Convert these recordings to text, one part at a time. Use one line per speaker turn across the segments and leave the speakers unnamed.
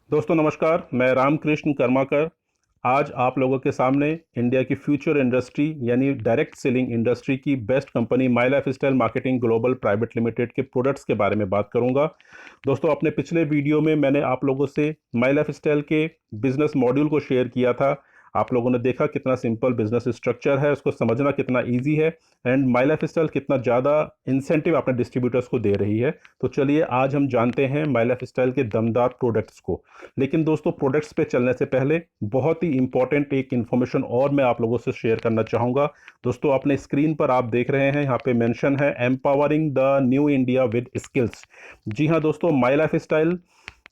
दोस्तों नमस्कार, मैं रामकृष्ण कर्माकर आज आप लोगों के सामने इंडिया की फ्यूचर इंडस्ट्री यानी डायरेक्ट सेलिंग इंडस्ट्री की best company my life style marketing global private limited के प्रोडक्ट्स के बारे में बात करूंगा। दोस्तों अपने पिछले वीडियो में मैंने आप लोगों से माई लाइफ स्टाइल के बिजनेस मॉड्यूल को शेयर किया था। आप लोगों ने देखा कितना सिंपल बिजनेस स्ट्रक्चर है, उसको समझना कितना ईजी है एंड माई लाइफ स्टाइल कितना ज़्यादा इंसेंटिव अपने डिस्ट्रीब्यूटर्स को दे रही है। तो चलिए आज हम जानते हैं माई लाइफ स्टाइल के दमदार प्रोडक्ट्स को। लेकिन दोस्तों प्रोडक्ट्स पे चलने से पहले बहुत ही इंपॉर्टेंट एक इन्फॉर्मेशन और मैं आप लोगों से शेयर करना चाहूँगा। दोस्तों अपने स्क्रीन पर आप देख रहे हैं, यहाँ पे मेंशन है empowering the new India with skills. जी हाँ दोस्तों, माई लाइफ स्टाइल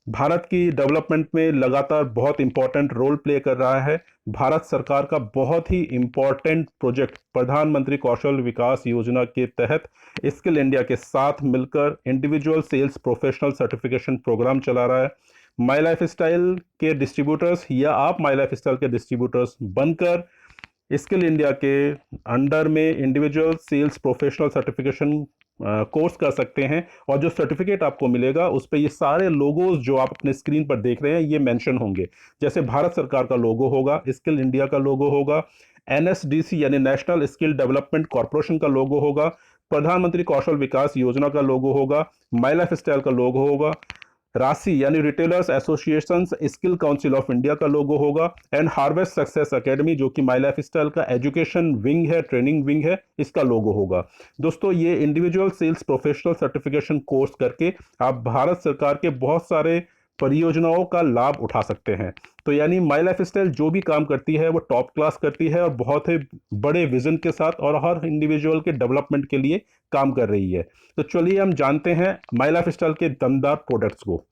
भारत की डेवलपमेंट में लगातार बहुत इंपॉर्टेंट रोल प्ले कर रहा है। भारत सरकार का बहुत ही इंपॉर्टेंट प्रोजेक्ट प्रधानमंत्री कौशल विकास योजना के तहत स्किल इंडिया के साथ मिलकर individual sales professional certification programme चला रहा है। माई लाइफ स्टाइल के डिस्ट्रीब्यूटर्स या आप माई लाइफ स्टाइल के डिस्ट्रीब्यूटर्स बनकर स्किल इंडिया के अंडर में individual sales professional certification course कर सकते हैं। और जो सर्टिफिकेट आपको मिलेगा उस पर ये सारे लोगोज जो आप अपने स्क्रीन पर देख रहे हैं ये मेंशन होंगे। जैसे भारत सरकार का लोगो होगा, स्किल इंडिया का लोगो होगा, एनएसडीसी यानी नेशनल स्किल डेवलपमेंट कॉरपोरेशन का लोगो होगा, प्रधानमंत्री कौशल विकास योजना का लोगो होगा, माई लाइफ स्टाइल का लोगो होगा, राशि यानी retailers association skill council of India का लोगो होगा एंड हार्वेस्ट सक्सेस एकेडमी जो कि माई लाइफ स्टाइल का एजुकेशन विंग है, ट्रेनिंग विंग है, इसका लोगो होगा। दोस्तों ये individual sales professional certification course करके आप भारत सरकार के बहुत सारे परियोजनाओं का लाभ उठा सकते हैं। तो यानी माई लाइफ स्टाइल जो भी काम करती है वो टॉप क्लास करती है और बहुत ही बड़े विजन के साथ और हर इंडिविजुअल के डेवलपमेंट के लिए काम कर रही है। तो चलिए हम जानते हैं माई लाइफ स्टाइल के दमदार प्रोडक्ट्स को।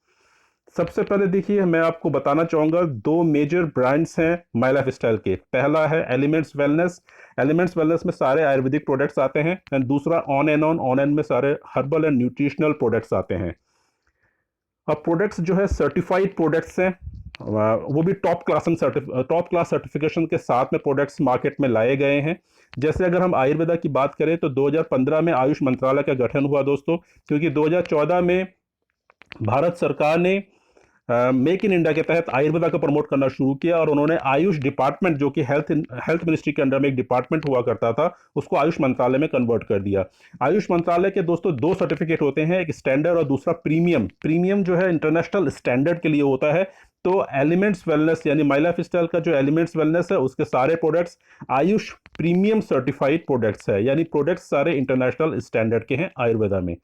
सबसे पहले देखिए मैं आपको बताना चाहूँगा दो मेजर ब्रांड्स हैं माई लाइफ स्टाइल के। पहला है एलिमेंट्स वेलनेस। एलिमेंट्स वेलनेस में सारे आयुर्वेदिक प्रोडक्ट्स आते हैं एंड दूसरा ऑन एंड में सारे हर्बल एंड न्यूट्रिशनल प्रोडक्ट्स आते हैं। अब प्रोडक्ट्स जो है सर्टिफाइड प्रोडक्ट्स हैं, वो भी टॉप क्लास सर्टिफिकेशन के साथ में प्रोडक्ट्स मार्केट में लाए गए हैं। जैसे अगर हम आयुर्वेदा की बात करें तो 2015 में आयुष मंत्रालय का गठन हुआ दोस्तों, क्योंकि 2014 में भारत सरकार ने मेक इन इंडिया के तहत आयुर्वेदा को प्रमोट करना शुरू किया और उन्होंने आयुष डिपार्टमेंट जो कि हेल्थ मिनिस्ट्री के अंडर में एक डिपार्टमेंट हुआ करता था उसको आयुष मंत्रालय में कन्वर्ट कर दिया। आयुष मंत्रालय के दोस्तों दो सर्टिफिकेट होते हैं, एक स्टैंडर्ड और दूसरा प्रीमियम। प्रीमियम जो है इंटरनेशनल स्टैंडर्ड के लिए होता है। तो एलिमेंट्स वेलनेस यानी माई लाइफ स्टाइल का जो एलिमेंट्स वेलनेस है उसके सारे products Ayush premium certified products है, यानी प्रोडक्ट्स सारे इंटरनेशनल स्टैंडर्ड के हैं आयुर्वेदा में।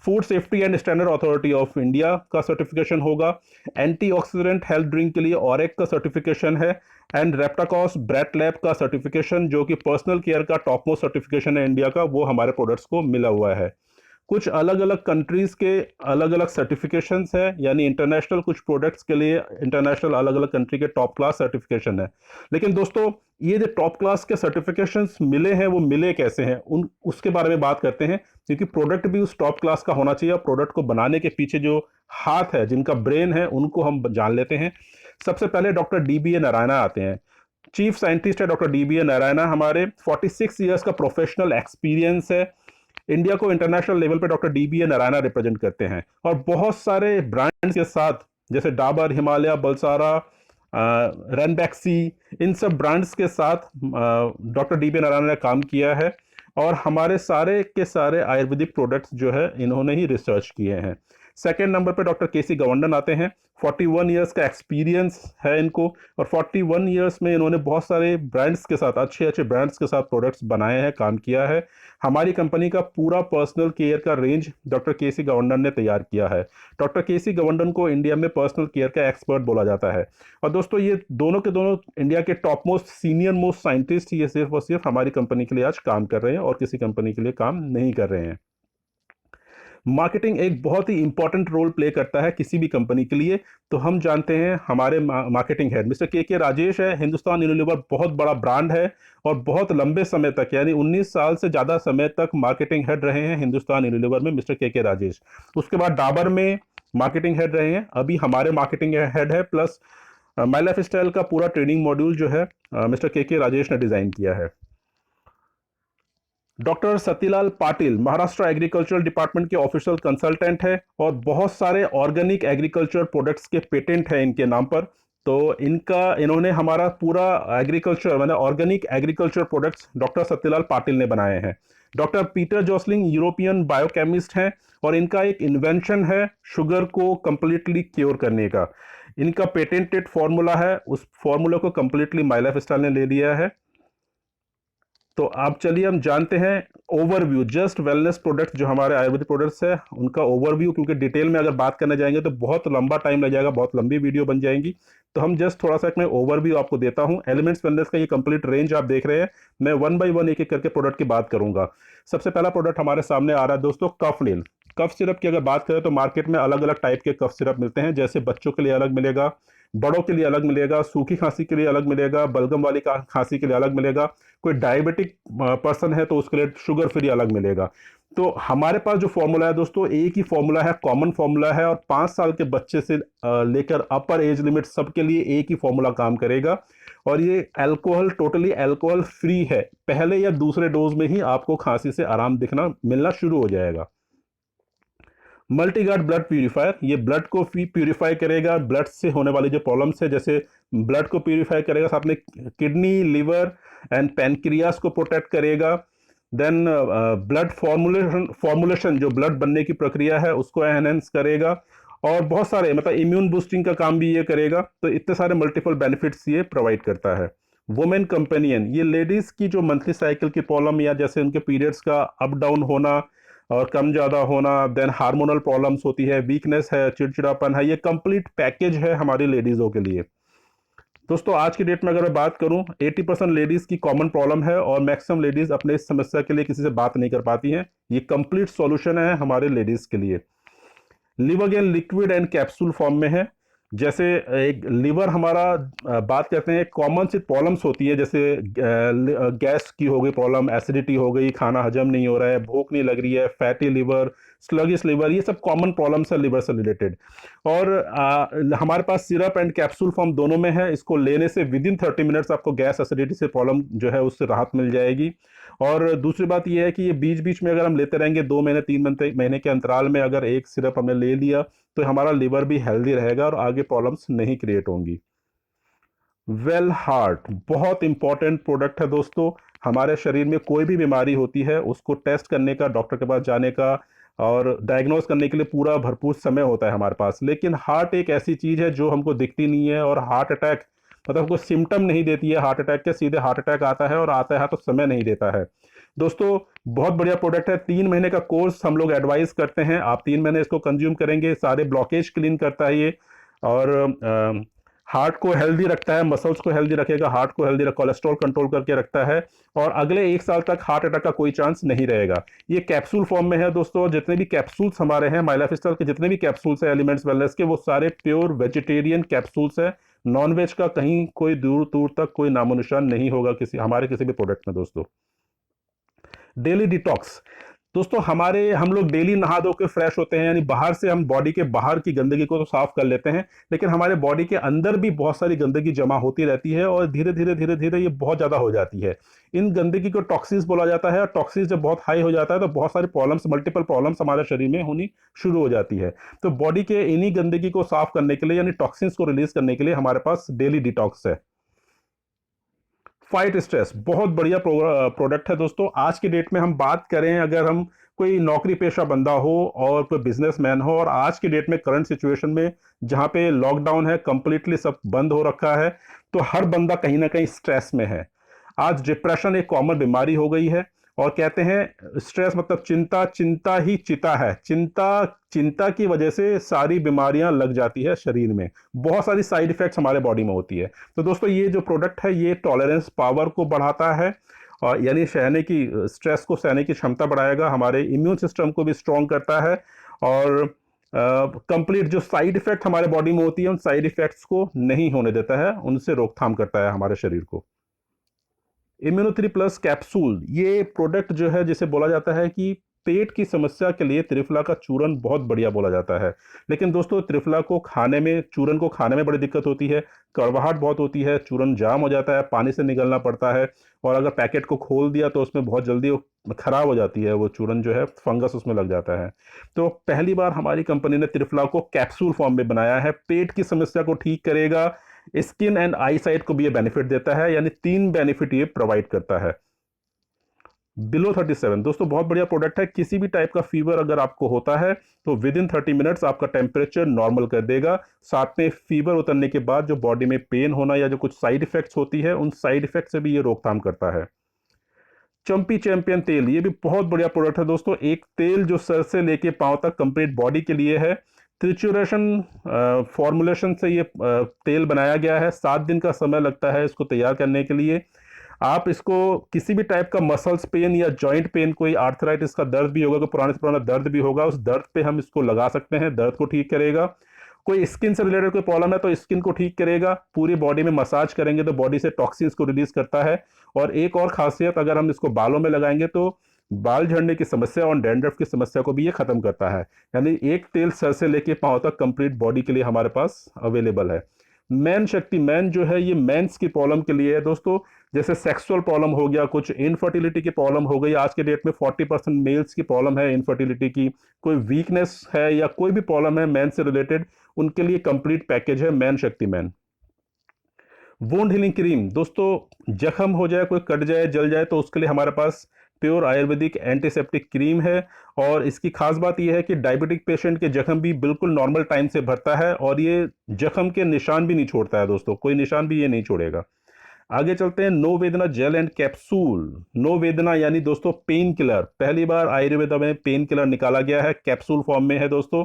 Food safety and standard authority of India का सर्टिफिकेशन होगा। एंटीऑक्सीडेंट हेल्थ ड्रिंक के लिए ऑरेक का सर्टिफिकेशन है एंड रेप्टाकॉस ब्रेट लैब का सर्टिफिकेशन जो कि पर्सनल केयर का टॉप मोस्ट सर्टिफिकेशन है इंडिया का, वो हमारे प्रोडक्ट्स को मिला हुआ है। कुछ अलग अलग कंट्रीज के अलग अलग सर्टिफिकेशंस है, यानी इंटरनेशनल कुछ प्रोडक्ट्स के लिए इंटरनेशनल अलग अलग कंट्री के टॉप क्लास सर्टिफिकेशन है। लेकिन दोस्तों ये जो टॉप क्लास के सर्टिफिकेशंस मिले हैं वो मिले कैसे हैं, उन उसके बारे में बात करते हैं। क्योंकि प्रोडक्ट भी उस टॉप क्लास का होना चाहिए और प्रोडक्ट को बनाने के पीछे जो हाथ है, जिनका ब्रेन है, उनको हम जान लेते हैं। सबसे पहले डॉक्टर DBA नारायणा आते हैं। चीफ साइंटिस्ट है डॉक्टर DBA नारायणा, हमारे 46 ईयर्स का प्रोफेशनल एक्सपीरियंस है। इंडिया को इंटरनेशनल लेवल पे डॉक्टर DBA नारायणा रिप्रेजेंट करते हैं और बहुत सारे ब्रांड्स के साथ जैसे डाबर, हिमालय, बलसारा, रनबैक्सी, इन सब ब्रांड्स के साथ डॉक्टर DBA नारायणा ने काम किया है और हमारे सारे के सारे आयुर्वेदिक प्रोडक्ट्स जो है इन्होंने ही रिसर्च किए हैं। सेकेंड नंबर पे डॉक्टर KC गवंडन आते हैं। 41 ईयर्स का एक्सपीरियंस है इनको और 41 ईयर्स में इन्होंने बहुत सारे ब्रांड्स के साथ, अच्छे अच्छे ब्रांड्स के साथ प्रोडक्ट्स बनाए हैं, काम किया है। हमारी कंपनी का पूरा पर्सनल केयर का रेंज डॉक्टर KC गवंडन ने तैयार किया है। डॉक्टर KC गवंडन को इंडिया में पर्सनल केयर का एक्सपर्ट बोला जाता है। और दोस्तों ये दोनों के दोनों इंडिया के top most senior most scientist ये सिर्फ और सिर्फ हमारी कंपनी के लिए आज काम कर रहे हैं और किसी कंपनी के लिए काम नहीं कर रहे हैं। मार्केटिंग एक बहुत ही इंपॉर्टेंट रोल प्ले करता है किसी भी कंपनी के लिए। तो हम जानते हैं हमारे मार्केटिंग हेड मिस्टर के राजेश है। हिंदुस्तान यूनिलीवर बहुत बड़ा ब्रांड है और बहुत लंबे समय तक यानी 19 साल से ज़्यादा समय तक मार्केटिंग हेड रहे हैं हिंदुस्तान यूनिलीवर में मिस्टर के राजेश। उसके बाद डाबर में मार्केटिंग हेड रहे हैं, अभी हमारे मार्केटिंग हेड है। प्लस माई लाइफ स्टाइल का पूरा ट्रेनिंग मॉड्यूल जो है मिस्टर के राजेश ने डिज़ाइन किया है। Doctor Satilal Patil Maharashtra agricultural department के ऑफिशियल कंसल्टेंट है और बहुत सारे ऑर्गेनिक एग्रीकल्चर प्रोडक्ट्स के पेटेंट है इनके नाम पर। तो इन्होंने हमारा पूरा एग्रीकल्चर माने organic agriculture products doctor Satilal Patil ने बनाए हैं। Doctor Peter Josling European biochemist हैं और इनका एक इन्वेंशन है शुगर को कंप्लीटली क्योर करने का। इनका पेटेंटेड फॉर्मूला है, उस फॉर्मूला को कंप्लीटली माय लाइफ स्टाइल ने ले लिया है। तो आप चलिए हम जानते हैं ओवरव्यू जस्ट वेलनेस प्रोडक्ट्स जो हमारे आयुर्वेदिक प्रोडक्ट्स है उनका ओवरव्यू, क्योंकि डिटेल में अगर बात करने जाएंगे तो बहुत लंबा टाइम लग जाएगा, बहुत लंबी वीडियो बन जाएंगी। तो हम जस्ट थोड़ा सा मैं ओवरव्यू आपको देता हूं। एलिमेंट्स वेलनेस का ये कंप्लीट रेंज आप देख रहे हैं। मैं वन बाय वन एक एक करके प्रोडक्ट की बात करूंगा। सबसे पहला प्रोडक्ट हमारे सामने आ रहा है दोस्तों, कफ नील। कफ सिरप की अगर बात करें तो मार्केट में अलग अलग टाइप के कफ सिरप मिलते हैं, जैसे बच्चों के लिए अलग मिलेगा, बड़ों के लिए अलग मिलेगा, सूखी खांसी के लिए अलग मिलेगा, बलगम वाली खांसी के लिए अलग मिलेगा, कोई डायबिटिक पर्सन है तो उसके लिए शुगर फ्री अलग मिलेगा। तो हमारे पास जो फॉर्मूला है दोस्तों, एक ही फॉर्मूला है, कॉमन फॉर्मूला है और 5 साल के बच्चे से लेकर अपर एज लिमिट सबके लिए एक ही फॉर्मूला काम करेगा। और ये अल्कोहल टोटली अल्कोहल फ्री है। पहले या दूसरे डोज में ही आपको खांसी से आराम दिखना मिलना शुरू हो जाएगा। मल्टीगार्ड ब्लड प्यूरिफायर, ये ब्लड को प्यूरिफाई करेगा, ब्लड से होने वाली जो प्रॉब्लम्स है जैसे ब्लड को प्यूरिफाई करेगा, साथ में किडनी, लिवर एंड पैनक्रियास को प्रोटेक्ट करेगा। देन ब्लड फॉर्मुलेशन जो ब्लड बनने की प्रक्रिया है उसको एनहेंस करेगा और बहुत सारे मतलब इम्यून बूस्टिंग का काम भी ये करेगा। तो इतने सारे मल्टीपल बेनिफिट्स ये प्रोवाइड करता है। वुमेन कंपेनियन, ये लेडीज की जो मंथली साइकिल की प्रॉब्लम या जैसे उनके पीरियड्स का अप डाउन होना और कम ज़्यादा होना, देन हार्मोनल प्रॉब्लम्स होती है, वीकनेस है, चिड़चिड़ापन है, ये कंप्लीट पैकेज है हमारी लेडीज़ों के लिए। दोस्तों आज की डेट में अगर मैं बात करूं, 80% लेडीज़ की कॉमन प्रॉब्लम है और मैक्सिमम लेडीज़ अपने इस समस्या के लिए किसी से बात नहीं कर पाती हैं। ये कंप्लीट सॉल्यूशन है हमारे लेडीज़ के लिए। लिवरगेन लिक्विड एंड कैप्सूल फॉर्म में है। जैसे एक लिवर हमारा बात करते हैं, कॉमन सी प्रॉब्लम्स होती है जैसे गैस की हो गई प्रॉब्लम, एसिडिटी हो गई, खाना हजम नहीं हो रहा है, भूख नहीं लग रही है, फैटी लिवर, स्लगिश लिवर, ये सब कॉमन प्रॉब्लम्स है लिवर से रिलेटेड। और हमारे पास सिरप एंड कैप्सूल फॉर्म दोनों में है। इसको लेने से विद इन 30 मिनट्स आपको गैस एसिडिटी से प्रॉब्लम जो है उससे राहत मिल जाएगी। और दूसरी बात यह है कि ये बीच बीच में अगर हम लेते रहेंगे 2 महीने 3 महीने के अंतराल में अगर एक सिरप हमने ले लिया तो हमारा लिवर भी हेल्दी रहेगा और आगे प्रॉब्लम्स नहीं क्रिएट होंगी। वेल हार्ट बहुत इंपॉर्टेंट प्रोडक्ट है दोस्तों। हमारे शरीर में कोई भी बीमारी होती है उसको टेस्ट करने का, डॉक्टर के पास जाने का और डायग्नोज करने के लिए पूरा भरपूर समय होता है हमारे पास। लेकिन हार्ट एक ऐसी चीज है जो हमको दिखती नहीं है और हार्ट अटैक मतलब हमको सिम्टम नहीं देती है हार्ट अटैक के, सीधे हार्ट अटैक आता है और आता है तो समय नहीं देता है। दोस्तों बहुत बढ़िया प्रोडक्ट है। 3 महीने का कोर्स हम लोग एडवाइस करते हैं, आप 3 महीने इसको कंज्यूम करेंगे, सारे ब्लॉकेज क्लीन करता है ये और हार्ट को हेल्दी रखता है, मसल्स को हेल्दी रखेगा, हार्ट को हेल्दी रख, कोलेस्ट्रॉल कंट्रोल करके रखता है और अगले 1 साल तक हार्ट अटैक का कोई चांस नहीं रहेगा। ये कैप्सूल फॉर्म में है दोस्तों। जितने भी कैप्सूल्स हमारे हैं माय लाइफ स्टाइल के, जितने भी कैप्सूल्स हैं एलिमेंट्स वेलनेस के, वो सारे प्योर वेजिटेरियन कैप्सूल्स हैं। नॉनवेज का कहीं कोई दूर दूर तक कोई नामो निशान नहीं होगा किसी भी प्रोडक्ट में दोस्तों। डेली डिटॉक्स, दोस्तों हम लोग डेली नहा धो के फ्रेश होते हैं, यानी बाहर से हम बॉडी के बाहर की गंदगी को तो साफ कर लेते हैं, लेकिन हमारे बॉडी के अंदर भी बहुत सारी गंदगी जमा होती रहती है और धीरे धीरे धीरे धीरे ये बहुत ज़्यादा हो जाती है। इन गंदगी को टॉक्सिन्स बोला जाता है और टॉक्सिन्स जब बहुत हाई हो जाता है तो बहुत सारी प्रॉब्लम्स, मल्टीपल प्रॉब्लम्स हमारे शरीर में होनी शुरू हो जाती है। तो बॉडी के इन्हीं गंदगी को साफ करने के लिए यानी टॉक्सिन्स को रिलीज करने के लिए हमारे पास डेली डिटॉक्स है। फाइट स्ट्रेस बहुत बढ़िया प्रोडक्ट है दोस्तों। आज की डेट में हम बात करें, अगर हम कोई नौकरी पेशा बंदा हो और कोई बिजनेसमैन हो और आज की डेट में करंट सिचुएशन में जहां पे लॉकडाउन है, कंप्लीटली सब बंद हो रखा है, तो हर बंदा कहीं ना कहीं स्ट्रेस में है। आज डिप्रेशन एक कॉमन बीमारी हो गई है और कहते हैं स्ट्रेस मतलब चिंता, चिंता ही चिता है। चिंता चिंता की वजह से सारी बीमारियां लग जाती है शरीर में, बहुत सारी साइड इफेक्ट्स हमारे बॉडी में होती है। तो दोस्तों ये जो प्रोडक्ट है ये टॉलरेंस पावर को बढ़ाता है और यानी सहने की, स्ट्रेस को सहने की क्षमता बढ़ाएगा, हमारे इम्यून सिस्टम को भी स्ट्रॉन्ग करता है और कंप्लीट जो साइड इफेक्ट हमारे बॉडी में होती है उन साइड इफेक्ट्स को नहीं होने देता है, उनसे रोकथाम करता है हमारे शरीर को। इम्यूनो 3 प्लस कैप्सूल, ये प्रोडक्ट जो है जिसे बोला जाता है कि पेट की समस्या के लिए त्रिफला का चूरन बहुत बढ़िया बोला जाता है। लेकिन दोस्तों त्रिफला को खाने में, चूरन को खाने में बड़ी दिक्कत होती है, कड़वाहट बहुत होती है, चूरन जाम हो जाता है, पानी से निगलना पड़ता है, और अगर पैकेट को खोल दिया तो उसमें बहुत जल्दी वो खराब हो जाती है, वो चूरन जो है फंगस उसमें लग जाता है। तो पहली बार हमारी कंपनी ने त्रिफला को कैप्सूल फॉर्म में बनाया है, पेट की समस्या को ठीक करेगा, स्किन एंड आई साइट को भी ये बेनिफिट देता है, यानी 3 बेनिफिट ये प्रोवाइड करता है। बिलो 37 दोस्तों बहुत बढ़िया प्रोडक्ट है। किसी भी टाइप का फीवर अगर आपको होता है तो विद इन 30 मिनट्स आपका टेम्परेचर नॉर्मल कर देगा। साथ में फीवर उतरने के बाद जो बॉडी में पेन होना या जो कुछ साइड इफेक्ट्स होती है, उन साइड इफेक्ट से भी ये रोकथाम करता है। चंपी चैंपियन तेल, ये भी बहुत बढ़िया प्रोडक्ट है दोस्तों। एक तेल जो सर से लेके पांव तक कंप्लीट बॉडी के लिए है। त्रिचुरेशन फॉर्मुलेशन से ये तेल बनाया गया है। 7 दिन का समय लगता है इसको तैयार करने के लिए। आप इसको किसी भी टाइप का मसल्स पेन या जॉइंट पेन, कोई आर्थराइटिस का दर्द भी होगा, कोई पुराने से पुराना दर्द भी होगा, उस दर्द पे हम इसको लगा सकते हैं, दर्द को ठीक करेगा। कोई स्किन से रिलेटेड कोई प्रॉब्लम है तो स्किन को ठीक करेगा। पूरी बॉडी में मसाज करेंगे तो बॉडी से टॉक्सिन्स को रिलीज करता है। और एक और खासियत, अगर हम इसको बालों में लगाएंगे तो बाल झड़ने की समस्या और डैंड्रफ की समस्या को भी ये खत्म करता है। यानी एक तेल सर से लेके पांव तक कंप्लीट बॉडी के लिए हमारे पास अवेलेबल है। मैन शक्ति मैन जो है ये मेंस की प्रॉब्लम के लिए है दोस्तों। जैसे सेक्सुअल प्रॉब्लम हो गया, कुछ इनफर्टिलिटी की प्रॉब्लम हो गई, आज के डेट में 40% मेल्स की प्रॉब्लम है इनफर्टिलिटी की, कोई वीकनेस है या कोई भी प्रॉब्लम है मैन से रिलेटेड, उनके लिए कंप्लीट पैकेज है मैन शक्ति मैन। वुंड हीलिंग क्रीम दोस्तों, जख्म हो जाए, कोई कट जाए, जल जाए तो उसके लिए हमारे पास प्योर आयुर्वेदिक एंटीसेप्टिक क्रीम है। और इसकी खास बात यह है कि डायबिटिक पेशेंट के जख्म भी बिल्कुल नॉर्मल टाइम से भरता है और ये जख्म के निशान भी नहीं छोड़ता है दोस्तों, कोई निशान भी ये नहीं छोड़ेगा। आगे चलते हैं, नो वेदना जेल एंड कैप्सूल। नो वेदना यानी दोस्तों पेन किलर, पहली बार आयुर्वेदा में पेन किलर निकाला गया है, कैप्सूल फॉर्म में है दोस्तों।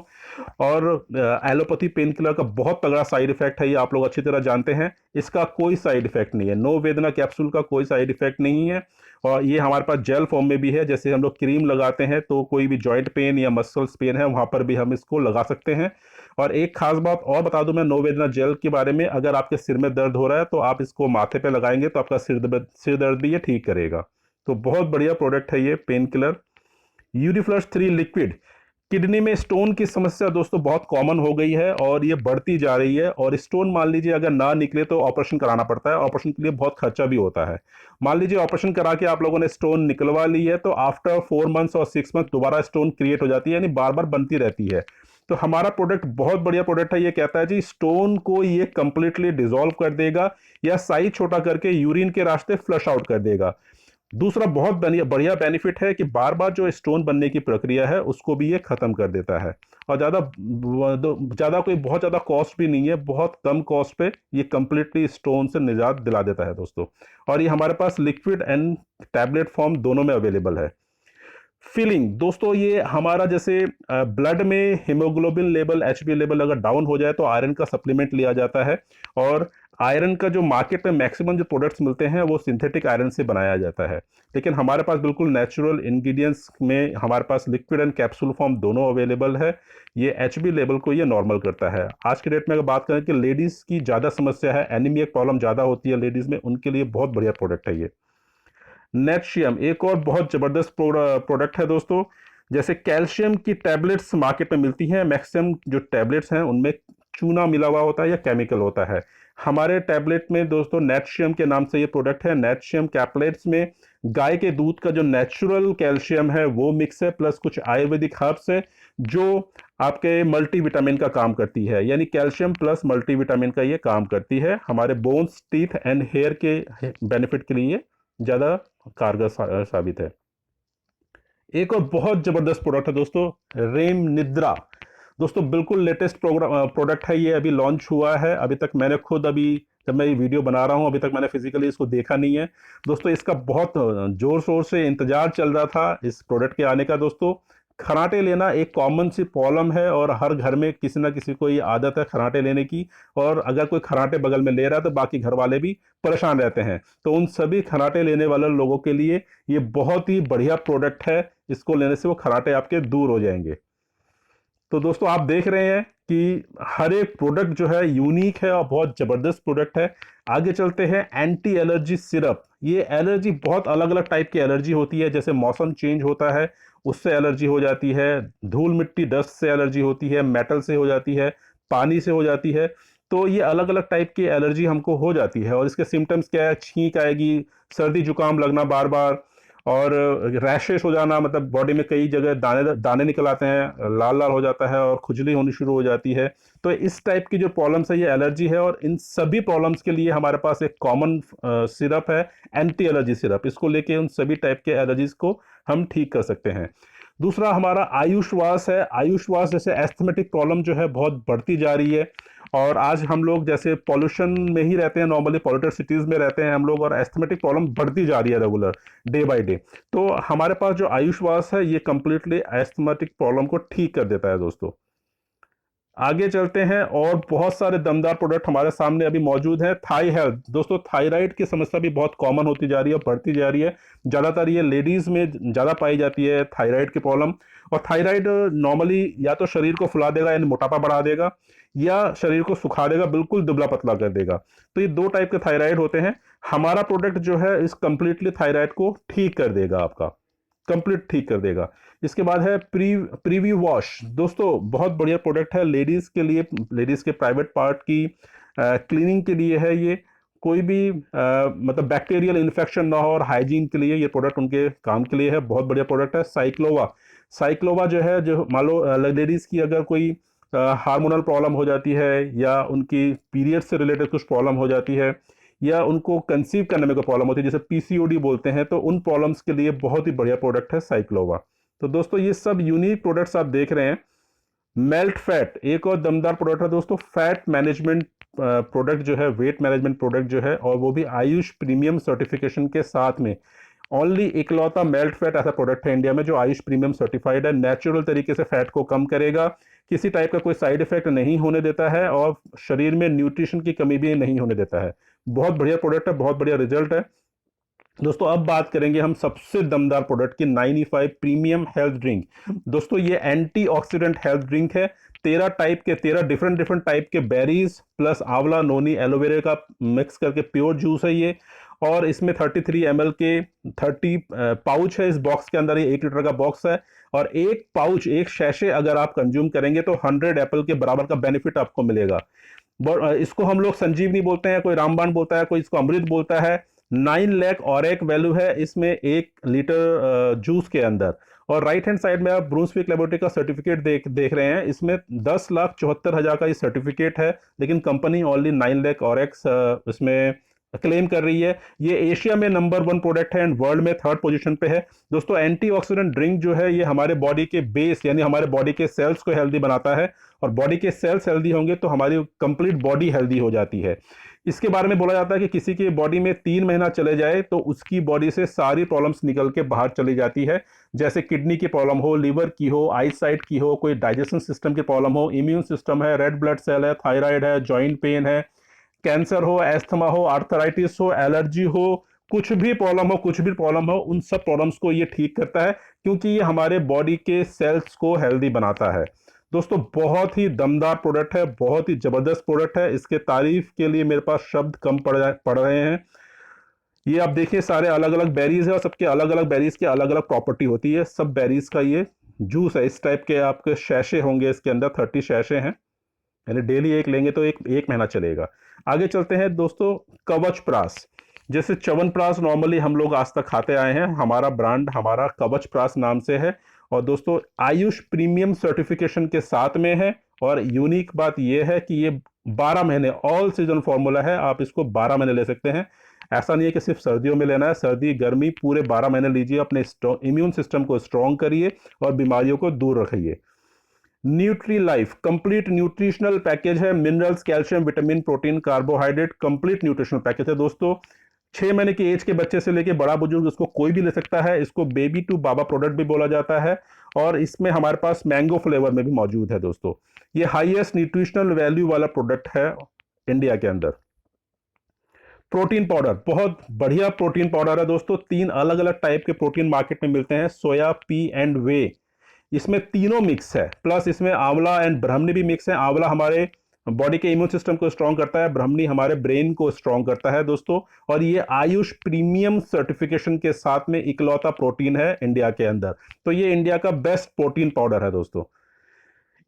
और एलोपैथी पेन किलर का बहुत तगड़ा साइड इफेक्ट है, ये आप लोग अच्छी तरह जानते हैं। इसका कोई साइड इफेक्ट नहीं है, नो वेदना कैप्सूल का कोई साइड इफेक्ट नहीं है। और ये हमारे पास जेल फॉर्म में भी है, जैसे हम लोग क्रीम लगाते हैं तो कोई भी जॉइंट पेन या मसल्स पेन है वहां पर भी हम इसको लगा सकते हैं। और एक खास बात और बता दूं मैं नो वेदना जेल के बारे में, अगर आपके सिर में दर्द हो रहा है तो आप इसको माथे पे लगाएंगे तो आपका सिर दर्द भी ये ठीक करेगा। तो बहुत बढ़िया प्रोडक्ट है ये पेन किलर। यूरिफ्लक्स 3 लिक्विड, किडनी में स्टोन की समस्या दोस्तों बहुत कॉमन हो गई है और ये बढ़ती जा रही है। और स्टोन मान लीजिए अगर ना निकले तो ऑपरेशन कराना पड़ता है, ऑपरेशन के लिए बहुत खर्चा भी होता है। मान लीजिए ऑपरेशन करा के आप लोगों ने स्टोन निकलवा ली है तो आफ्टर 4 मंथ्स और 6 मंथ दोबारा स्टोन क्रिएट हो जाती है, यानी बार बार बनती रहती है। तो हमारा प्रोडक्ट बहुत बढ़िया प्रोडक्ट है, ये कहता है जी स्टोन को ये कंप्लीटली डिसॉल्व कर देगा या साइज छोटा करके यूरिन के रास्ते फ्लश आउट कर देगा। दूसरा बहुत बढ़िया बेनिफिट है कि बार बार जो स्टोन बनने की प्रक्रिया है उसको भी ये खत्म कर देता है। और ज़्यादा कोई बहुत ज़्यादा कॉस्ट भी नहीं है, बहुत कम कॉस्ट पे ये कंप्लीटली स्टोन से निजात दिला देता है दोस्तों। और ये हमारे पास लिक्विड एंड टैबलेट फॉर्म दोनों में अवेलेबल है। फीलिंग दोस्तों, ये हमारा जैसे ब्लड में हीमोग्लोबिन लेवल, एचबी लेवल अगर डाउन हो जाए तो आयरन का सप्लीमेंट लिया जाता है। और आयरन का जो मार्केट में मैक्सिमम जो प्रोडक्ट्स मिलते हैं वो सिंथेटिक आयरन से बनाया जाता है, लेकिन हमारे पास बिल्कुल नेचुरल इंग्रेडिएंट्स में हमारे पास लिक्विड एंड कैप्सूल फॉर्म दोनों अवेलेबल है। ये एचबी लेवल को ये नॉर्मल करता है। आज के डेट में अगर बात करें कि लेडीज़ की ज़्यादा समस्या है, एनीमिया प्रॉब्लम ज़्यादा होती है लेडीज़ में, उनके लिए बहुत बढ़िया प्रोडक्ट है ये। नेटशियम एक और बहुत ज़बरदस्त प्रोडक्ट है दोस्तों। जैसे कैल्शियम की टैबलेट्स मार्केट में मिलती हैं, मैक्सिमम जो टैबलेट्स हैं उनमें चूना मिला हुआ होता है या केमिकल होता है। हमारे टैबलेट में दोस्तों नेटशियम के नाम से ये प्रोडक्ट है। नेटशियम कैप्लेट्स में गाय के दूध का जो नेचुरल कैल्शियम है वो मिक्स है, प्लस कुछ आयुर्वेदिक हर्ब्स है जो आपके मल्टीविटामिन का काम करती है, यानी कैल्शियम प्लस मल्टीविटामिन का ये काम करती है। हमारे बोन्स, टीथ एंड हेयर के बेनिफिट के लिए ज़्यादा कारगर साबित है। एक और बहुत जबरदस्त प्रोडक्ट है दोस्तों, रेम निद्रा। दोस्तों बिल्कुल लेटेस्ट प्रोडक्ट है ये, अभी लॉन्च हुआ है। अभी तक मैंने खुद, अभी जब मैं ये वीडियो बना रहा हूँ, अभी तक मैंने फिजिकली इसको देखा नहीं है दोस्तों। इसका बहुत जोर शोर से इंतजार चल रहा था इस प्रोडक्ट के आने का दोस्तों। खराटे लेना एक कॉमन सी प्रॉब्लम है और हर घर में किसी ना किसी को ये आदत है खराटे लेने की। और अगर कोई खराटे बगल में ले रहा है तो बाकी घर वाले भी परेशान रहते हैं। तो उन सभी खराटे लेने वाले लोगों के लिए ये बहुत ही बढ़िया प्रोडक्ट है, इसको लेने से वो खराटे आपके दूर हो जाएंगे। तो दोस्तों आप देख रहे हैं कि हर एक प्रोडक्ट जो है यूनिक है और बहुत ज़बरदस्त प्रोडक्ट है। आगे चलते हैं, एंटी एलर्जी सिरप। ये एलर्जी बहुत अलग अलग टाइप की एलर्जी होती है, जैसे मौसम चेंज होता है उससे एलर्जी हो जाती है, धूल मिट्टी डस्ट से एलर्जी होती है, मेटल से हो जाती है, पानी से हो जाती है। तो ये अलग अलग टाइप की एलर्जी हमको हो जाती है और इसके सिम्टम्स क्या है, छींक आएगी, सर्दी जुकाम लगना बार बार, और रैशेस हो जाना, मतलब बॉडी में कई जगह दाने दाने निकल आते हैं, लाल लाल हो जाता है और खुजली होनी शुरू हो जाती है। तो इस टाइप की जो प्रॉब्लम्स है ये एलर्जी है, और इन सभी प्रॉब्लम्स के लिए हमारे पास एक कॉमन सिरप है, एंटी एलर्जी सिरप। इसको लेके उन सभी टाइप के एलर्जीज को हम ठीक कर सकते हैं। दूसरा हमारा आयुषवास है। आयुषवास जैसे एस्थमेटिक प्रॉब्लम जो है बहुत बढ़ती जा रही है, और आज हम लोग जैसे पॉल्यूशन में ही रहते हैं, नॉर्मली पॉल्यूटेड सिटीज़ में रहते हैं हम लोग, और एस्थमेटिक प्रॉब्लम बढ़ती जा रही है रेगुलर, डे बाय डे। तो हमारे पास जो आयुषवास है ये कंप्लीटली एस्थमेटिक प्रॉब्लम को ठीक कर देता है दोस्तों। आगे चलते हैं, और बहुत सारे दमदार प्रोडक्ट हमारे सामने अभी मौजूद हैं। थाई हेल्थ दोस्तों, थायराइड की समस्या भी बहुत कॉमन होती जा रही है, बढ़ती जा रही है। ज़्यादातर ये लेडीज़ में ज़्यादा पाई जाती है थायराइड की प्रॉब्लम। और थायराइड नॉर्मली या तो शरीर को फुला देगा यानी मोटापा बढ़ा देगा, या शरीर को सुखा देगा, बिल्कुल दुबला पतला कर देगा। तो ये दो टाइप के थायराइड होते हैं। हमारा प्रोडक्ट जो है इस कंप्लीटली थायराइड को ठीक कर देगा, आपका कंप्लीट ठीक कर देगा। इसके बाद है प्रीवी वॉश दोस्तों, बहुत बढ़िया प्रोडक्ट है लेडीज के लिए, लेडीज के प्राइवेट पार्ट की क्लीनिंग के लिए है ये। कोई भी मतलब बैक्टीरियल इन्फेक्शन ना हो और हाइजीन के लिए ये प्रोडक्ट उनके काम के लिए है, बहुत बढ़िया प्रोडक्ट है। साइक्लोवा, साइक्लोवा जो है, जो मान लो लेडीज की अगर कोई हार्मोनल प्रॉब्लम हो जाती है, या उनकी पीरियड से रिलेटेड कुछ प्रॉब्लम हो जाती है, या उनको कंसीव करने में कोई प्रॉब्लम होती है जिसे पीसीओडी बोलते हैं, तो उन प्रॉब्लम्स के लिए बहुत ही बढ़िया प्रोडक्ट है साइक्लोवा। तो दोस्तों ये सब यूनिक प्रोडक्ट्स आप देख रहे हैं। मेल्ट फैट एक और दमदार प्रोडक्ट है दोस्तों, फैट मैनेजमेंट प्रोडक्ट जो है, वेट मैनेजमेंट प्रोडक्ट जो है, और वो भी आयुष प्रीमियम सर्टिफिकेशन के साथ में। ओनली इकलौता मेल्ट फैट ऐसा प्रोडक्ट है इंडिया में जो आयुष प्रीमियम सर्टिफाइड है, नेचुरल तरीके से फैट को कम करेगा, किसी टाइप का कोई साइड इफेक्ट नहीं होने देता है, और शरीर में न्यूट्रिशन की कमी भी नहीं होने देता है। बहुत बढ़िया प्रोडक्ट है, बहुत बढ़िया रिजल्ट है दोस्तों। अब बात करेंगे हम सबसे दमदार प्रोडक्ट की, 95 प्रीमियम हेल्थ ड्रिंक। दोस्तों ये एंटीऑक्सीडेंट हेल्थ ड्रिंक है। 13 डिफरेंट डिफरेंट टाइप के बेरीज प्लस आंवला, नोनी, एलोवेरा का मिक्स करके प्योर जूस है ये। और इसमें 33 ml के 30 पाउच है इस बॉक्स के अंदर। ये 1 लीटर का बॉक्स है, और एक पाउच, एक शैशे अगर आप कंज्यूम करेंगे तो 100 एप्पल के बराबर का बेनिफिट आपको मिलेगा। इसको हम लोग संजीवनी बोलते हैं, कोई रामबाण बोलता है, कोई इसको अमृत बोलता है। 9 लाख और एक वैल्यू है इसमें 1 लीटर जूस के अंदर। और राइट हैंड साइड में आप ब्रूंसविक लेबोरेटरी का सर्टिफिकेट देख रहे हैं। इसमें 10,74,000 का ये सर्टिफिकेट है, लेकिन कंपनी ओनली 9 लाख और एक्स इसमें क्लेम कर रही है। ये एशिया में नंबर 1 प्रोडक्ट है एंड वर्ल्ड में 3rd पोजीशन पे है दोस्तों। एंटीऑक्सीडेंट ड्रिंक जो है ये हमारे बॉडी के बेस यानी हमारे बॉडी के सेल्स को हेल्दी बनाता है, और बॉडी के सेल्स हेल्दी होंगे तो हमारी कंप्लीट बॉडी हेल्दी हो जाती है। इसके बारे में बोला जाता है कि किसी की बॉडी में 3 महीना चले जाए तो उसकी बॉडी से सारी प्रॉब्लम्स निकल के बाहर चली जाती है, जैसे किडनी की प्रॉब्लम हो, लीवर की हो, आई साइट की हो, कोई डाइजेशन सिस्टम की प्रॉब्लम हो, इम्यून सिस्टम है, रेड ब्लड सेल है, थायराइड है, जॉइंट पेन है, कैंसर हो, एस्थमा हो, आर्थराइटिस हो, एलर्जी हो, कुछ भी प्रॉब्लम हो, कुछ भी प्रॉब्लम हो, उन सब प्रॉब्लम्स को ये ठीक करता है, क्योंकि ये हमारे बॉडी के सेल्स को हेल्दी बनाता है दोस्तों। बहुत ही दमदार प्रोडक्ट है, बहुत ही जबरदस्त प्रोडक्ट है। इसके तारीफ के लिए मेरे पास शब्द कम पड़ रहे हैं। ये आप देखिए सारे अलग अलग बेरीज है, और सबके अलग अलग बेरीज की अलग अलग प्रॉपर्टी होती है। सब बेरीज का ये जूस है। इस टाइप के आपके शैशे होंगे, इसके अंदर 30 शैशे हैं, यानी डेली एक लेंगे तो एक महीना चलेगा। आगे चलते हैं दोस्तों, कवच प्रास। जैसे च्यवनप्राश नॉर्मली हम लोग आज तक खाते आए हैं, हमारा ब्रांड हमारा कवच प्रास नाम से है, और दोस्तों आयुष प्रीमियम सर्टिफिकेशन के साथ में है। और यूनिक बात यह है कि ये 12 महीने ऑल सीजन फॉर्मूला है, आप इसको 12 महीने ले सकते हैं। ऐसा नहीं है कि सिर्फ सर्दियों में लेना है, सर्दी गर्मी पूरे 12 महीने लीजिए, अपने इम्यून सिस्टम को स्ट्रॉन्ग करिए और बीमारियों को दूर रखिए। Nutri life complete nutritional package है, minerals, calcium, vitamin, protein, carbohydrate, complete nutritional package है दोस्तों। 6 महीने की एज के बच्चे से लेके बड़ा बुजुर्ग इसको कोई भी ले सकता है। इसको बेबी टू बाबा प्रोडक्ट भी बोला जाता है, और इसमें हमारे पास मैंगो फ्लेवर में भी मौजूद है दोस्तों। ये हाईएस्ट न्यूट्रिशनल वैल्यू वाला प्रोडक्ट है इंडिया के अंदर। प्रोटीन पाउडर, बहुत बढ़िया प्रोटीन पाउडर है दोस्तों। 3 अलग अलग टाइप के प्रोटीन मार्केट में मिलते हैं, सोया, पी एंड वे। इसमें तीनों मिक्स है, प्लस इसमें आंवला एंड ब्राह्मणी भी मिक्स है। आंवला हमारे बॉडी के इम्यून सिस्टम को स्ट्रॉन्ग करता है, ब्राह्मणी हमारे ब्रेन को स्ट्रॉन्ग करता है दोस्तों। और ये आयुष प्रीमियम सर्टिफिकेशन के साथ में इकलौता प्रोटीन है इंडिया के अंदर। तो ये इंडिया का बेस्ट प्रोटीन पाउडर है दोस्तों।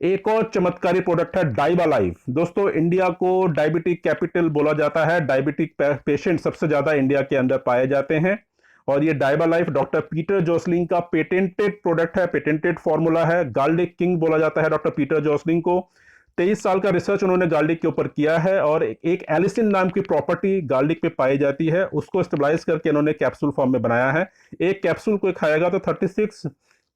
एक और चमत्कारी प्रोडक्ट है डाइबा लाइफ। दोस्तों इंडिया को डायबिटिक कैपिटल बोला जाता है, डायबिटिक पेशेंट सबसे ज्यादा इंडिया के अंदर पाए जाते हैं। और ये डाइबा लाइफ डॉक्टर पीटर जोसलिंग का पेटेंटेड प्रोडक्ट है, पेटेंटेड फॉर्मूला है। गार्लिक किंग बोला जाता है डॉक्टर पीटर जोसलिंग को। 23 साल का रिसर्च उन्होंने गार्लिक के ऊपर किया है और एक एलिसिन नाम की प्रॉपर्टी गार्लिक पे पाई जाती है, उसको स्टेबलाइज करके इन्होंने कैप्सूल फॉर्म में बनाया है। एक कैप्सूल को खाएगा तो 36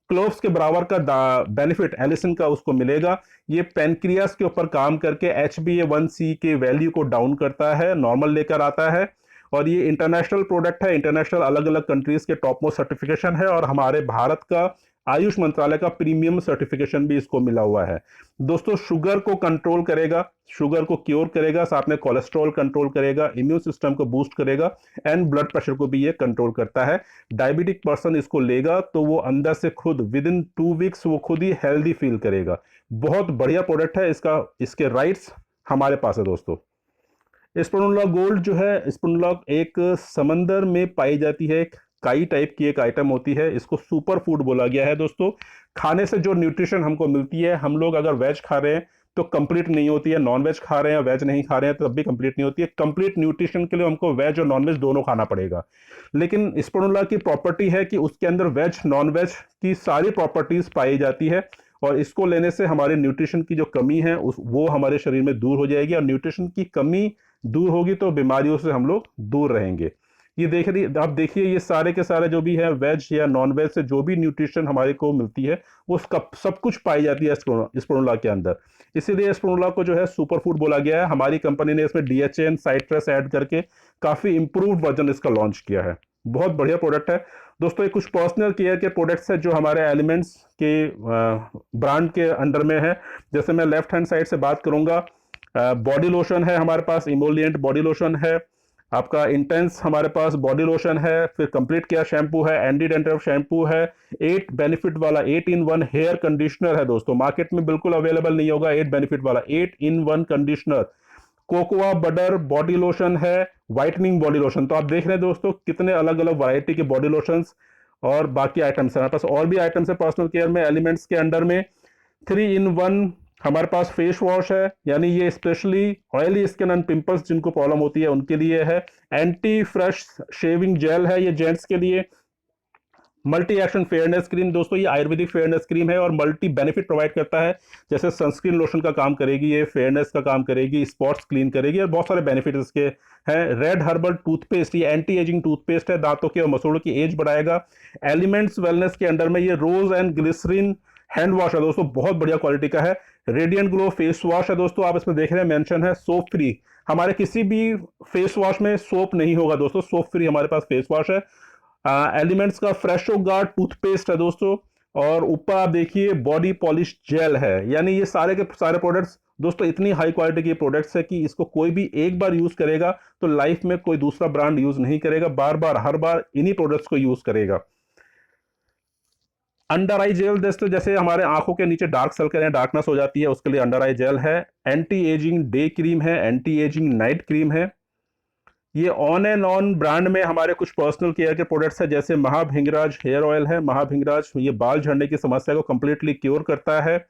क्लोव्स के बराबर का बेनिफिट एलिसिन का उसको मिलेगा। ये पेनक्रियास के ऊपर काम करके HbA1c के वैल्यू को डाउन करता है, नॉर्मल लेकर आता है। और ये इंटरनेशनल प्रोडक्ट है, इंटरनेशनल अलग अलग कंट्रीज के टॉप मोस्ट सर्टिफिकेशन है और हमारे भारत का आयुष मंत्रालय का प्रीमियम सर्टिफिकेशन भी इसको मिला हुआ है। दोस्तों शुगर को कंट्रोल करेगा, शुगर को क्योर करेगा, साथ में कोलेस्ट्रॉल कंट्रोल करेगा, इम्यून सिस्टम को बूस्ट करेगा एंड ब्लड प्रेशर को भी ये कंट्रोल करता है। डायबिटिक पर्सन इसको लेगा तो वो अंदर से खुद विद इन 2 वीक्स वो खुद ही हेल्दी फील करेगा। बहुत बढ़िया प्रोडक्ट है, इसके राइट्स हमारे पास है दोस्तों। स्पिरुलिना गोल्ड जो है, स्पिरुलिना एक समंदर में पाई जाती है, काई टाइप की एक आइटम होती है, इसको सुपर फूड बोला गया है दोस्तों। खाने से जो न्यूट्रिशन हमको मिलती है, हम लोग अगर वेज खा रहे हैं तो कंप्लीट नहीं होती है, नॉन वेज खा रहे हैं वेज नहीं खा रहे हैं तो तब भी कंप्लीट नहीं होती है। कंप्लीट न्यूट्रिशन के लिए हमको वेज और नॉन वेज दोनों खाना पड़ेगा। लेकिन स्पिरुलिना की प्रॉपर्टी है कि उसके अंदर वेज नॉन वेज की सारी प्रॉपर्टीज पाई जाती है और इसको लेने से हमारे न्यूट्रिशन की जो कमी है वो हमारे शरीर में दूर हो जाएगी। और न्यूट्रिशन की कमी दूर होगी तो बीमारियों से हम लोग दूर रहेंगे। ये आप देखिए ये सारे के सारे जो भी है वेज या नॉन वेज से जो भी न्यूट्रिशन हमारे को मिलती है वो सब कुछ पाई जाती है स्पिरुलिना के अंदर। इसीलिए स्पिरुलिना को जो है सुपर फूड बोला गया है। हमारी कंपनी ने इसमें DHA साइट्रस ऐड करके काफी इंप्रूव्ड वर्जन इसका लॉन्च किया है। बहुत बढ़िया प्रोडक्ट है दोस्तों। ये कुछ पर्सनल केयर के प्रोडक्ट्स है जो हमारे एलिमेंट्स के ब्रांड के अंडर में है। जैसे मैं लेफ्ट हैंड साइड से बात करूंगा, बॉडी लोशन है हमारे पास, इमोलिएंट बॉडी लोशन है, आपका इंटेंस हमारे पास बॉडी लोशन है, फिर कंप्लीट केयर शैम्पू है, एंटी डैंड्रफ शैम्पू है, 8 बेनिफिट वाला 8-in-1 हेयर कंडीशनर है दोस्तों। मार्केट में बिल्कुल अवेलेबल नहीं होगा 8 बेनिफिट वाला 8-in-1 conditioner. Cocoa butter body lotion है, व्हाइटनिंग बॉडी लोशन। तो आप देख रहे हैं दोस्तों कितने अलग अलग वैरायटी के बॉडी लोशंस और बाकी आइटम्स है हमारे पास। और भी आइटम्स है पर्सनल केयर में, एलिमेंट्स के अंडर में। 3-in-1 हमारे पास फेस वॉश है, यानी ये specially oily skin and pimples जिनको प्रॉब्लम होती है उनके लिए है। एंटी फ्रेश शेविंग जेल है ये जेंट्स के लिए। मल्टी एक्शन फेयरनेस क्रीम दोस्तों, ये आयुर्वेदिक फेयरनेस क्रीम है और मल्टी बेनिफिट प्रोवाइड करता है। जैसे सनस्क्रीन लोशन का काम करेगी, ये फेयरनेस का काम करेगी, स्पॉट्स क्लीन करेगी और बहुत सारे बेनिफिट इसके हैं। रेड हर्बल टूथपेस्ट, ये एंटी एजिंग टूथपेस्ट है, दांतों के और मसूड़ों की एज बढ़ाएगा। एलिमेंट्स वेलनेस के अंडर में ये रोज एंड ग्लिसरीन हैंड वॉश है दोस्तों, बहुत बढ़िया क्वालिटी का है। रेडिएंट ग्लो फेस वॉश है दोस्तों, आप इसमें देख रहे हैं मेंशन है सोप फ्री। हमारे किसी भी फेस वॉश में सोप नहीं होगा दोस्तों, सोप फ्री हमारे पास फेस वॉश है। एलिमेंट्स का फ्रेशो गार्ड टूथपेस्ट है दोस्तों। और ऊपर आप देखिए बॉडी पॉलिश जेल है। यानी ये सारे के सारे प्रोडक्ट्स दोस्तों इतनी हाई क्वालिटी के प्रोडक्ट्स है कि इसको कोई भी एक बार यूज करेगा तो लाइफ में कोई दूसरा ब्रांड यूज नहीं करेगा, बार बार हर बार इन्हीं प्रोडक्ट्स को यूज करेगा। अंडर आई जेल दोस्तों, जैसे हमारे आंखों के नीचे डार्क सर्कल है, डार्कनेस हो जाती है, उसके लिए अंडर आई जेल है। एंटी एजिंग डे क्रीम है, एंटी एजिंग नाइट क्रीम है। ये ऑन एंड ऑन ब्रांड में हमारे कुछ पर्सनल केयर के प्रोडक्ट्स है, जैसे महाभिंगराज हेयर ऑयल है। महाभिंगराज ये बाल झड़ने की समस्या को कंप्लीटली क्योर करता है।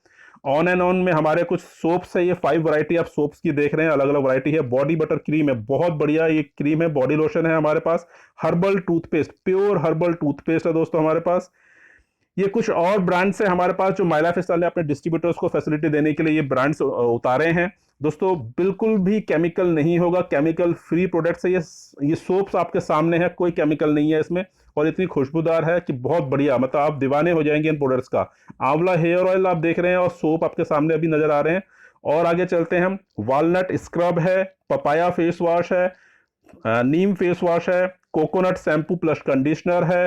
ऑन एंड ऑन में हमारे कुछ सोप्स है, ये 5 वैरायटी आप सोप्स की देख रहे हैं, अलग अलग वैरायटी है। बॉडी बटर क्रीम है, बहुत बढ़िया ये क्रीम है। बॉडी लोशन है हमारे पास। Herbal toothpaste, pure herbal toothpaste है दोस्तों हमारे पास। ये कुछ और ब्रांड्स है हमारे पास जो माई लाइफ स्टाइल ने अपने डिस्ट्रीब्यूटर्स को फैसिलिटी देने के लिए ये ब्रांड्स उतारे हैं दोस्तों। बिल्कुल भी केमिकल नहीं होगा, केमिकल फ्री प्रोडक्ट्स है ये सोप्स आपके सामने है, कोई केमिकल नहीं है इसमें और इतनी खुशबूदार है कि बहुत बढ़िया, मतलब आप दीवाने हो जाएंगे इन प्रोडक्ट्स का। आंवला हेयर ऑयल आप देख रहे हैं और सोप आपके सामने अभी नजर आ रहे हैं। और आगे चलते हैं हम, वालनट स्क्रब है, पपाया फेस वॉश है, नीम फेस वॉश है, कोकोनट शैम्पू प्लस कंडीशनर है,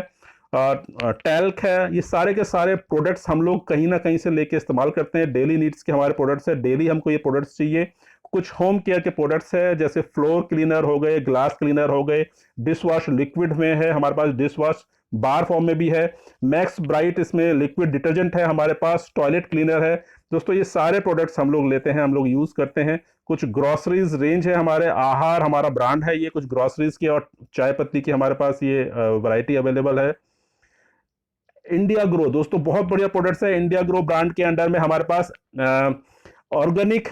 टैल्क है। ये सारे के सारे प्रोडक्ट्स हम लोग कहीं ना कहीं से लेके इस्तेमाल करते हैं। डेली नीड्स के हमारे प्रोडक्ट्स है, डेली हमको ये प्रोडक्ट्स चाहिए। कुछ होम केयर के प्रोडक्ट्स है, जैसे फ्लोर क्लीनर हो गए, ग्लास क्लीनर हो गए, डिश वॉश लिक्विड में है हमारे पास, डिश वॉश बार फॉर्म में भी है। मैक्स ब्राइट इसमें लिक्विड डिटर्जेंट है हमारे पास, टॉयलेट क्लीनर है, दोस्तों ये सारे प्रोडक्ट्स हम लोग लेते हैं, हम लोग यूज़ करते हैं। कुछ ग्रॉसरीज रेंज है, हमारे आहार हमारा ब्रांड है ये, कुछ ग्रॉसरीज की और चाय पत्ती की हमारे पास ये वैरायटी अवेलेबल है। इंडिया ग्रो दोस्तों बहुत बढ़िया प्रोडक्ट्स है। इंडिया ग्रो ब्रांड के अंडर में हमारे पास ऑर्गेनिक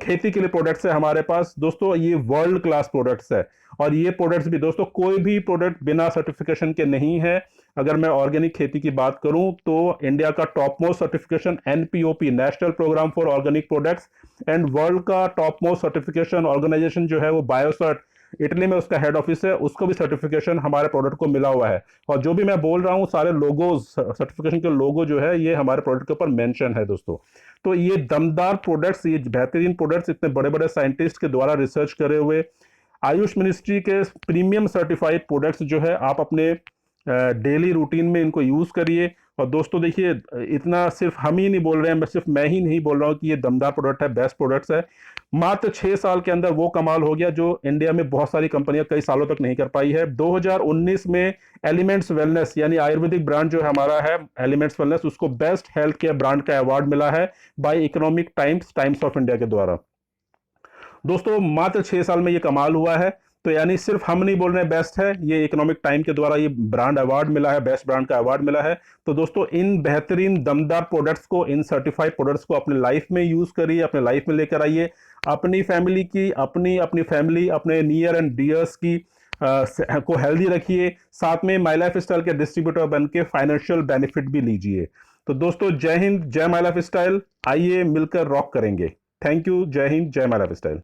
खेती के लिए प्रोडक्ट्स है हमारे पास दोस्तों। ये वर्ल्ड क्लास प्रोडक्ट्स है, और ये प्रोडक्ट्स भी दोस्तों कोई भी प्रोडक्ट बिना सर्टिफिकेशन के नहीं है। अगर मैं ऑर्गेनिक खेती की बात करूं तो इंडिया का top most certification NPOP, national programme for organic products, and world का टॉप मोस्ट सर्टिफिकेशन ऑर्गेनाइजेशन जो है वो बायोसर्ट, इटली में उसका हेड ऑफिस है, उसको भी सर्टिफिकेशन हमारे प्रोडक्ट को मिला हुआ है। और जो भी मैं बोल रहा हूँ सारे लोगोज, सर्टिफिकेशन के लोगो जो है ये हमारे प्रोडक्ट के ऊपर मेंशन है दोस्तों। तो ये दमदार प्रोडक्ट्स, ये बेहतरीन प्रोडक्ट्स इतने बड़े बड़े साइंटिस्ट के द्वारा रिसर्च करे हुए, आयुष मिनिस्ट्री के प्रीमियम सर्टिफाइड प्रोडक्ट्स जो है आप अपने डेली रूटीन में इनको यूज़ करिए। और दोस्तों देखिए, इतना सिर्फ हम ही नहीं बोल रहे हैं, सिर्फ मैं ही नहीं बोल रहा हूँ कि ये दमदार प्रोडक्ट है, बेस्ट प्रोडक्ट्स है। मात्र 6 साल के अंदर वो कमाल हो गया जो इंडिया में बहुत सारी कंपनियां कई सालों तक नहीं कर पाई है। 2019 में एलिमेंट्स वेलनेस यानी आयुर्वेदिक ब्रांड जो है हमारा है एलिमेंट्स वेलनेस, उसको बेस्ट हेल्थ केयर ब्रांड का अवार्ड मिला है by Economic Times of India के द्वारा। दोस्तों मात्र 6 साल में ये कमाल हुआ है। तो यानी सिर्फ हम नहीं बोल रहे हैं बेस्ट है, ये इकोनॉमिक टाइम के द्वारा ये ब्रांड अवार्ड मिला है, बेस्ट ब्रांड का अवार्ड मिला है। तो दोस्तों इन बेहतरीन दमदार प्रोडक्ट्स को, इन सर्टिफाइड प्रोडक्ट्स को अपने लाइफ में यूज करिए, अपने लाइफ में लेकर आइए। अपनी फैमिली की, अपनी फैमिली, अपने नियर एंड डियर्स की को हेल्दी रखिए। साथ में माई लाइफ स्टाइल के डिस्ट्रीब्यूटर बन के फाइनेंशियल बेनिफिट भी लीजिए। तो दोस्तों जय हिंद, जय माई लाइफ स्टाइल। आइए मिलकर रॉक करेंगे। थैंक यू, जय हिंद, जय माई लाइफ स्टाइल।